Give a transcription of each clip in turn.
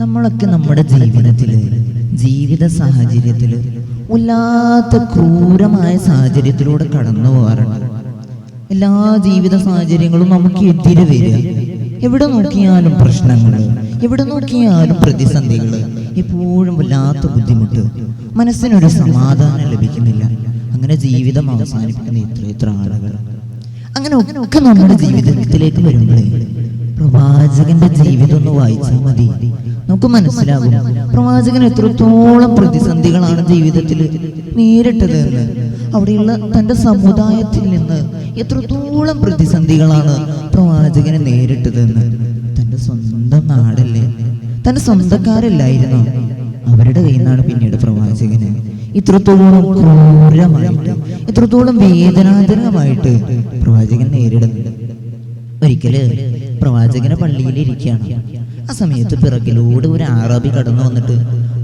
നമ്മളൊക്കെ നമ്മുടെ ജീവിത സാഹചര്യത്തിൽ വല്ലാത്ത ക്രൂരമായ സാഹചര്യത്തിലൂടെ കടന്നു പോകാറുണ്ട്. എല്ലാ ജീവിത സാഹചര്യങ്ങളും നമുക്ക് എതിരെ വരിക. എവിടെ നോക്കിയാലും പ്രശ്നങ്ങൾ, എവിടെ നോക്കിയാലും പ്രതിസന്ധികൾ, എപ്പോഴും വല്ലാത്ത ബുദ്ധിമുട്ട്, മനസ്സിനൊരു സമാധാനം ലഭിക്കുന്നില്ല. അങ്ങനെ ജീവിതം അവസാനിപ്പിക്കുന്ന എത്ര ആളുകൾ. അങ്ങനെ ഒക്കെ നമ്മുടെ ജീവിതത്തിലേക്ക് വരുമ്പോഴേ പ്രവാചകന്റെ ജീവിതം ഒന്ന് വായിച്ചാൽ മതി, നമുക്ക് മനസ്സിലാകും പ്രവാചകൻ എത്രത്തോളം പ്രതിസന്ധികളാണ് ജീവിതത്തിൽ നേരിട്ടത് എന്ന്. അവിടെയുള്ള തൻ്റെ സമുദായത്തിൽ നിന്ന് എത്രത്തോളം പ്രതിസന്ധികളാണ് പ്രവാചകനെ നേരിട്ടതെന്ന്. തൻ്റെ സ്വന്തം നാടല്ലേ, തൻ്റെ സ്വന്തക്കാരല്ലായിരുന്നു, അവരുടെ കയ്യിൽ നിന്നാണ് പിന്നീട് പ്രവാചകന് ഇത്രത്തോളം ക്രൂരമായിട്ട്, ഇത്രത്തോളം വേദനാജനകമായിട്ട് പ്രവാചകൻ നേരിടുന്നുണ്ട്. ഒരിക്കല് പ്രവാചകനെ പള്ളിയിലിരിക്കുകയാണ്. ആ സമയത്ത് പിറകിലൂടെ ഒരു അറബി കടന്നു വന്നിട്ട്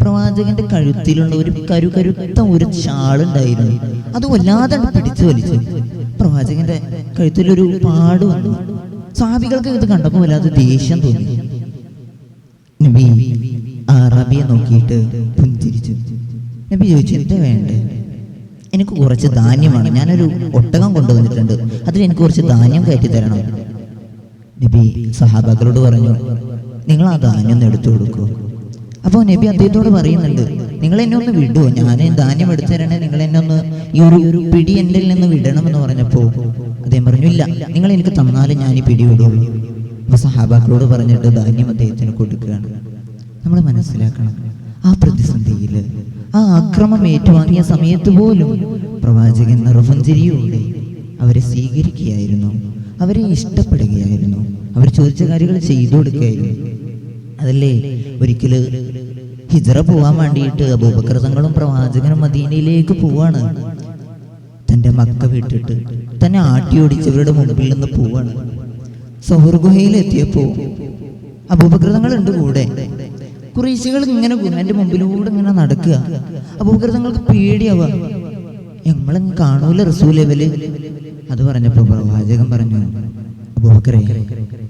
പ്രവാചകന്റെ കഴുത്തിലുള്ള ഒരു കരുത്ത ഒരു ഷാളുണ്ടായിരുന്നു, അത് വല്ലാതെ പിടിച്ചു വലിച്ചു. പ്രവാചകന്റെ കഴുത്തിലൊരു പാട് വന്നു. സ്വഹാബികൾക്ക് ഇത് കണ്ടപ്പോൾ വല്ലാതെ ദേഷ്യം തോന്നി. നബി അറബിയെ നോക്കിയിട്ട് പുഞ്ചിരിച്ചു. നബി ചോദിച്ചു, എന്താ വേണ്ടേ? എനിക്ക് കുറച്ച് ധാന്യമാണ്, ഞാനൊരു ഒട്ടകം കൊണ്ടുവന്നിട്ടുണ്ട്, അതിൽ എനിക്ക് കുറച്ച് ധാന്യം കയറ്റി തരണം. നബി സഹാബാക്കളോട് പറഞ്ഞു, നിങ്ങൾ ആ ധാന്യം ഒന്ന് എടുത്തു കൊടുക്കൂ. അപ്പോൾ നബി അദ്ദേഹത്തോട് പറയുന്നുണ്ട്, നിങ്ങൾ എന്നെ ഒന്ന് വിടുമോ, ഞാൻ ധാന്യം എടുത്തു തരണേ, നിങ്ങൾ എന്നെ ഒന്ന് ഈ ഒരു പിടി എൻ്റെ നിന്ന് വിടണമെന്ന് പറഞ്ഞപ്പോൾ അദ്ദേഹം പറഞ്ഞു, ഇല്ല, നിങ്ങൾ എനിക്ക് തന്നാലും ഞാൻ ഈ പിടി വിടുള്ളൂ. അപ്പോൾ സഹാബാക്കളോട് പറഞ്ഞിട്ട് ധാന്യം അദ്ദേഹത്തിന് കൊടുക്കുകയാണ്. നമ്മൾ മനസ്സിലാക്കണം, ആ പ്രതിസന്ധിയിൽ, ആ ആക്രമം ഏറ്റുവാങ്ങിയ സമയത്ത് പോലും പ്രവാചകൻ നിർവഞ്ചരിയോടെ അവരെ സ്വീകരിക്കുകയായിരുന്നു, അവരെ ഇഷ്ടപ്പെടുകയായിരുന്നു, അവർ ചോദിച്ച കാര്യങ്ങൾ ചെയ്തു കൊടുക്കുകയായിരുന്നു. അതല്ലേ ഒരിക്കല് ഹിജ്റ പോവാൻ വേണ്ടിയിട്ട് അബൂബക്കർ തങ്ങളും പ്രവാചകനും മദീനയിലേക്ക് പോവാണ്. തൻ്റെ മക്ക വിട്ടിട്ട് തന്നെ ആട്ടിയോടിച്ചവരുടെ മുമ്പിൽ നിന്ന് പോവാണ്. സൗർ ഗുഹയിൽ എത്തിയപ്പോൾ അബൂബക്കർ തങ്ങളുണ്ട് കൂടെ. ഖുറൈശികൾ ഇങ്ങനെ ഗുഹന്റെ മുമ്പിലൂടെ ഇങ്ങനെ നടക്കുക. അബൂബക്കർ തങ്ങൾക്ക് പേടിയാവുക, ഞമ്മളെ കാണൂല റസൂലവല്. അത് പറഞ്ഞപ്പോൾ പ്രവാചകൻ പറഞ്ഞു, അബൂബക്കറെ,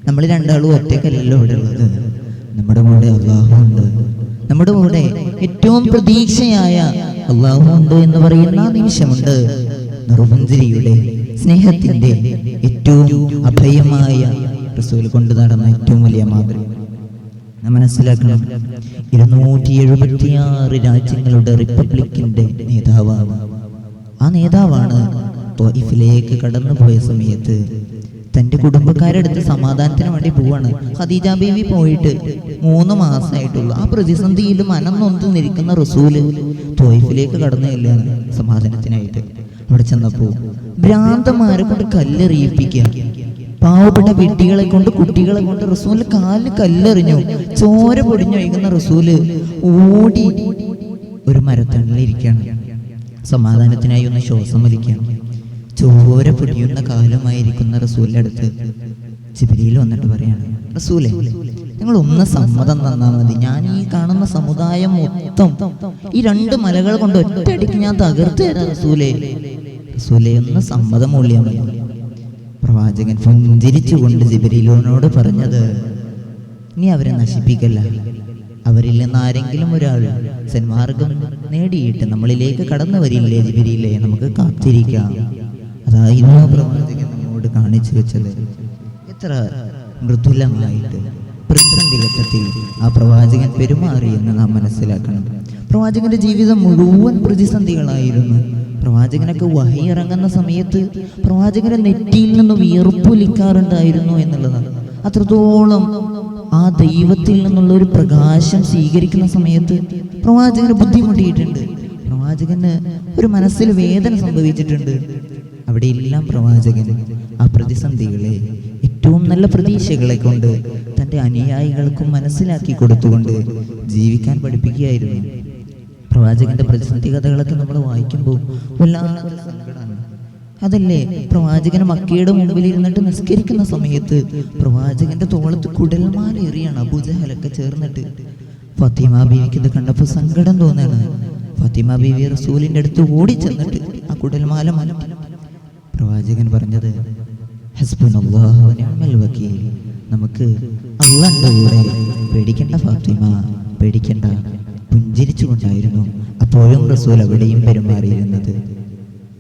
നമ്മൾ രണ്ടാളും ഒറ്റയ്ക്കല്ലല്ലോ ഇവിടെ ഉള്ളത്, നമ്മുടെ കൂടെ അള്ളാഹു ഉണ്ട്, നമ്മുടെ കൂടെ ഏറ്റവും പ്രതീക്ഷയായ അള്ളാഹു ഉണ്ട് എന്ന് പറയുന്ന ആ നിമിഷമുണ്ട്. നിർവഞ്ചരിയുടെ സ്നേഹത്തിന്റെ ഏറ്റവും അഭയമായ റസൂൽ കൊണ്ടു നടന്ന ഏറ്റവും വലിയ മാതൃക മനസ്സിലാക്കണം. 276 രാജ്യങ്ങളുടെ റിപ്പബ്ലിക്കിന്റെ നേതാവാണ്. ആ നേതാവാണ് ത്വായിഫിലേക്ക് കടന്നു പോയ സമയത്ത് തൻ്റെ കുടുംബക്കാരെടുത്ത് സമാധാനത്തിന് വേണ്ടി പോവാണ്. ഖദീജ ബീവി പോയിട്ട് 3 മാസമായിട്ടുള്ള ആ പ്രതിസന്ധിയിൽ മനം നൊന്ത് നിൽക്കുന്ന റസൂല് ത്വായിഫിലേക്ക് കടന്നില്ല സമാധാനത്തിനായിട്ട്. അവിടെ ചെന്നപ്പോൾ ഭ്രാന്തന്മാരെ കൊണ്ട് കല്ലെറിയിപ്പിക്കുക, പാവപ്പെട്ട കുട്ടികളെ കൊണ്ട് റസൂല് കാലിൽ കല്ലെറിഞ്ഞു, ചോര പൊടിഞ്ഞു ഒഴുകുന്ന റസൂല് ഓടി ഒരു മരത്തണലിരിക്കുകയാണ്. സമാധാനത്തിനായി ഒന്ന് ശ്വാസം വലിക്കുകയാണ്. ചോര പൊടിയുന്ന കാലമായിരിക്കുന്ന റസൂലിന്റെ അടുത്ത് ജിബ്രീൽ വന്നിട്ട് പറയാണ്, റസൂലെ, നിങ്ങൾ ഒന്ന് സമ്മതം തന്നാൽ മതി, ഞാൻ ഈ കാണുന്ന സമുദായം മൊത്തം ഈ 2 മലകൾ കൊണ്ട് ഒറ്റയടിക്ക് ഞാൻ തകർത്തു തരാം റസൂലെ. റസൂലെ, ഒന്ന് സമ്മതം മൂല്യം. പ്രവാചകൻ പുഞ്ചിരിച്ചുകൊണ്ട് ജിബ്രീലിനോട് പറഞ്ഞത്, നീ അവരെ നശിപ്പിക്കല്ല, അവരിൽ നിന്ന് ആരെങ്കിലും ഒരാൾ സന്മാർഗം നേടിയിട്ട് നമ്മളിലേക്ക് കടന്നു വരില്ലേ ജിബ്രീലേ, നമുക്ക് കാത്തിരിക്കാം. അതായിരുന്നു പ്രവാചകൻ നമ്മോട് കാണിച്ചു വെച്ചത്. എത്ര മൃദുലമായിട്ട് പ്രതിസന്ധി ഘട്ടത്തിൽ ആ പ്രവാചകൻ പെരുമാറിയെന്ന് നാം മനസ്സിലാക്കണം. പ്രവാചകന്റെ ജീവിതം മുഴുവൻ പ്രതിസന്ധികളായിരുന്നു. പ്രവാചകനൊക്കെ വഹി ഇറങ്ങുന്ന സമയത്ത് പ്രവാചകന്റെ നെറ്റിയിൽ നിന്ന് വിയർപ്പൊലിക്കാറുണ്ടായിരുന്നു എന്നുള്ളതാണ്. അത്രത്തോളം ആ ദൈവത്തിൽ നിന്നുള്ള ഒരു പ്രകാശം സ്വീകരിക്കുന്ന സമയത്ത് പ്രവാചകന് ബുദ്ധിമുട്ടിയിട്ടുണ്ട്. പ്രവാചകന് ഒരു മനസ്സിൽ വേദന സംഭവിച്ചിട്ടുണ്ട്. അവിടെയെല്ലാം പ്രവാചകൻ ആ പ്രതിസന്ധികളെ ഏറ്റവും നല്ല പ്രതീക്ഷകളെ കൊണ്ട് തൻ്റെ അനുയായികൾക്കും മനസ്സിലാക്കി കൊടുത്തുകൊണ്ട് ജീവിക്കാൻ പഠിപ്പിക്കുകയായിരുന്നു. പ്രവാചകന്റെ പ്രതിസന്ധി കഥകളൊക്കെ നമ്മൾ വായിക്കുമ്പോൾ വല്ലാത്ത സങ്കടമാണ്. അതല്ലേ പ്രവാചകൻ മക്കയുടെ മുമ്പിൽ ഇരുന്നിട്ട് നിസ്കരിക്കുന്ന സമയത്ത് പ്രവാചകന്റെ തോളത്ത് കുടൽമാല എറിയാണ് അബൂജഹലൊക്കെ ചേർന്നിട്ട്. ഫാത്തിമ ബീവിക്ക് ഇത് കണ്ടപ്പോൾ സങ്കടം തോന്നാണ്. ഫാത്തിമ ബീവി റസൂലിന്റെ അടുത്ത് ഓടി ചെന്നിട്ട് ആ കുടൽമാല മാറ്റി. പ്രവാചകൻ പറഞ്ഞത്, ഹസ്ബുനല്ലാഹു വനിഅമൽ വകീൽ, നമുക്ക് അള്ളാന്റെ കൂടെ. പേടിക്കണ്ട ഫാത്തിമ, പേടിക്കണ്ട. പുഞ്ചിരിച്ചുകൊണ്ടായിരുന്നു അപ്പോഴും റസൂൽ അവിടെയും പെരുമാറിയിരുന്നത്.